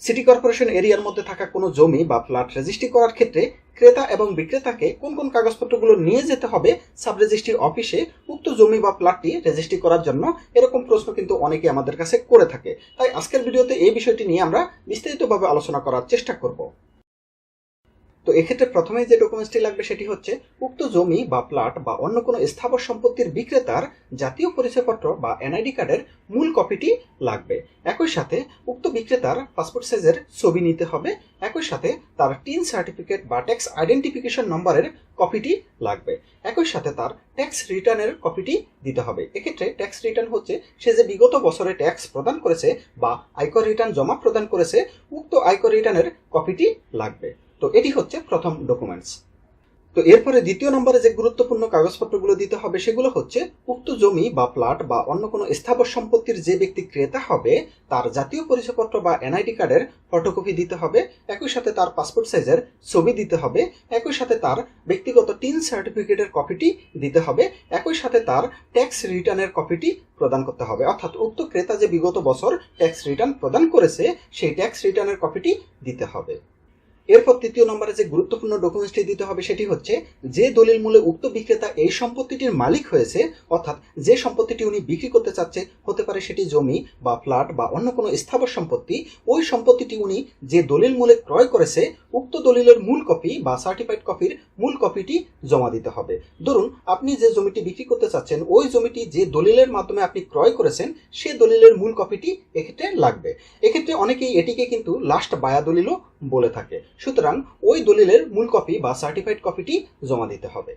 City corporation এরিয়ার মধ্যে থাকা কোনো জমি বা ফ্ল্যাট রেজিস্ট্রি করার ক্ষেত্রে ক্রেতা এবং বিক্রেতাকে কোন কোন কাগজপত্রগুলো নিয়ে যেতে হবে সাব রেজিস্ট্রি অফিসে উক্ত জমি বা ফ্ল্যাটটি রেজিস্ট্রি করার জন্য, এরকম প্রশ্ন কিন্তু অনেকে আমাদের কাছে করে থাকে। তাই আজকের ভিডিওতে এই বিষয়টি নিয়ে আমরা বিস্তারিতভাবে আলোচনা করার চেষ্টা করব। তো এক্ষেত্রে প্রথমেই যে ডকুমেন্টসটি লাগবে সেটি হচ্ছে উক্ত জমি বা প্লট বা অন্য কোনো স্থাবর সম্পত্তির বিক্রেতার জাতীয় পরিচয়পত্র বা এনআইডি কার্ডের মূল কপিটি লাগবে। একই সাথে উক্ত বিক্রেতার পাসপোর্ট সাইজের ছবি নিতে হবে। একই সাথে তার টিন সার্টিফিকেট বা ট্যাক্স আইডেন্টিফিকেশন নম্বরের কপিটি লাগবে। একই সাথে তার ট্যাক্স রিটার্নের কপিটি দিতে হবে। এক্ষেত্রে ট্যাক্স রিটার্ন হচ্ছে সে যে বিগত বছরে ট্যাক্স প্রদান করেছে বা আয়কর রিটার্ন জমা প্রদান করেছে, উক্ত আয়কর রিটার্নের কপিটি লাগবে। তো এটি হচ্ছে প্রথম ডকুমেন্টস। তো এরপরে দ্বিতীয় নম্বরে যে গুরুত্বপূর্ণ কাগজপত্রগুলো দিতে হবে সেগুলো হচ্ছে উক্ত জমি বা প্লট বা অন্য কোনো স্থাবর সম্পত্তির যে ব্যক্তি ক্রেতা হবে তার জাতীয় পরিচয়পত্র বা এনআইডি কার্ডের ফটোকপি দিতে হবে। একই সাথে তার পাসপোর্ট সাইজের ছবি দিতে হবে। একই সাথে তার ব্যক্তিগত টিন সার্টিফিকেটের কপিটি দিতে হবে। একই সাথে তার ট্যাক্স রিটার্নের কপিটি প্রদান করতে হবে। অর্থাৎ উক্ত ক্রেতা যে বিগত বছর ট্যাক্স রিটার্ন প্রদান করেছে সেই ট্যাক্স রিটার্নের কপিটি দিতে হবে। এরপর তৃতীয় নম্বরে যে গুরুত্বপূর্ণ ডকুমেন্টসটি দিতে হবে সেটি হচ্ছে যে দলিল মূলে উক্ত বিক্রেতা এই সম্পত্তিটির মালিক হয়েছে, অর্থাৎ যে সম্পত্তিটি উনি বিক্রি করতে চাচ্ছে, হতে পারে সেটি জমি বা ফ্ল্যাট বা অন্য কোনো স্থাবর সম্পত্তি, ওই সম্পত্তিটি উনি যে দলিল মূলে ক্রয় করেছে উক্ত দলিলের মূল কপি বা সার্টিফাইড কপির মূল কপিটি জমা দিতে হবে। ধরুন আপনি যে জমিটি বিক্রি করতে চাচ্ছেন ওই জমিটি যে দলিলের মাধ্যমে আপনি ক্রয় করেছেন সে দলিলের মূল কপিটি এক্ষেত্রে লাগবে। এক্ষেত্রে অনেকেই এটিকে কিন্তু লাস্ট বায়া দলিলও বলে থাকে। সুতরাং ওই দলিলের মূল কপি বা সার্টিফাইড কপিটি জমা দিতে হবে।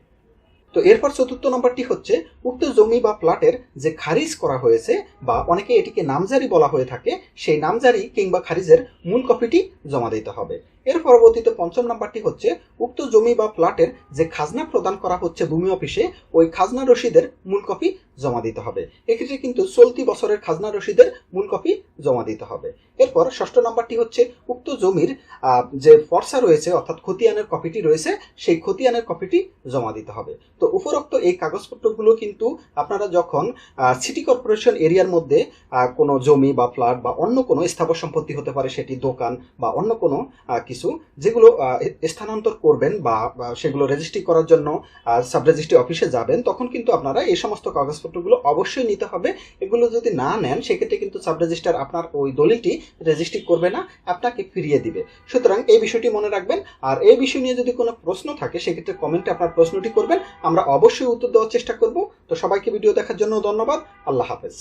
তো এরপর চতুর্থ নম্বরটি হচ্ছে উক্ত জমি বা প্লটের যে খারিজ করা হয়েছে বা অনেকে এটিকে নামজারি বলা হয়ে থাকে, সেই নামজারি কিংবা খারিজের মূল কপিটি জমা দিতে হবে। এর পরবর্তীতে পঞ্চম নাম্বারটি হচ্ছে উক্ত জমি বা প্লটের যে খাজনা প্রদান করা হচ্ছে ভূমি অফিসে ওই খাজনা রসিদের মূল কপি জমা দিতে হবে। এক্ষেত্রে কিন্তু চলতি বছরের খাজনা রসিদের মূল কপি জমা দিতে হবে। এরপর ষষ্ঠ নাম্বারটি হচ্ছে উক্ত জমির যে ফর্সা রয়েছে অর্থাৎ খতিয়ানের কপিটি রয়েছে সেই খতিয়ানের কপিটি জমা দিতে হবে। তো উপরোক্ত এই কাগজপত্রগুলো কিন্তু আপনারা যখন সিটি কর্পোরেশন এরিয়ার মধ্যে কোনো জমি বা ফ্ল্যাট বা অন্য কোনো স্থাবর সম্পত্তি, হতে পারে সেটি দোকান বা অন্য কোনো কিছু, যেগুলো স্থানান্তর করবেন বা সেগুলো রেজিস্ট্রি করার জন্য সাব রেজিস্ট্রি অফিসে যাবেন, তখন কিন্তু আপনারা এই সমস্ত কাগজপত্রগুলো অবশ্যই নিতে হবে। এগুলো যদি না নেন সেক্ষেত্রে কিন্তু সাব রেজিস্ট্রার আপনার ওই দলিলটি রেজিস্ট্রি করবে না, আপনাকে ফিরিয়ে দিবে। সুতরাং এই বিষয়টি মনে রাখবেন। আর এই বিষয় নিয়ে যদি কোনো প্রশ্ন থাকে সেক্ষেত্রে কমেন্টে আপনার প্রশ্নটি করবেন, আমরা অবশ্যই উত্তর দেওয়ার চেষ্টা করব। তো সবাইকে ভিডিও দেখার জন্য ধন্যবাদ। আল্লাহ হাফেজ।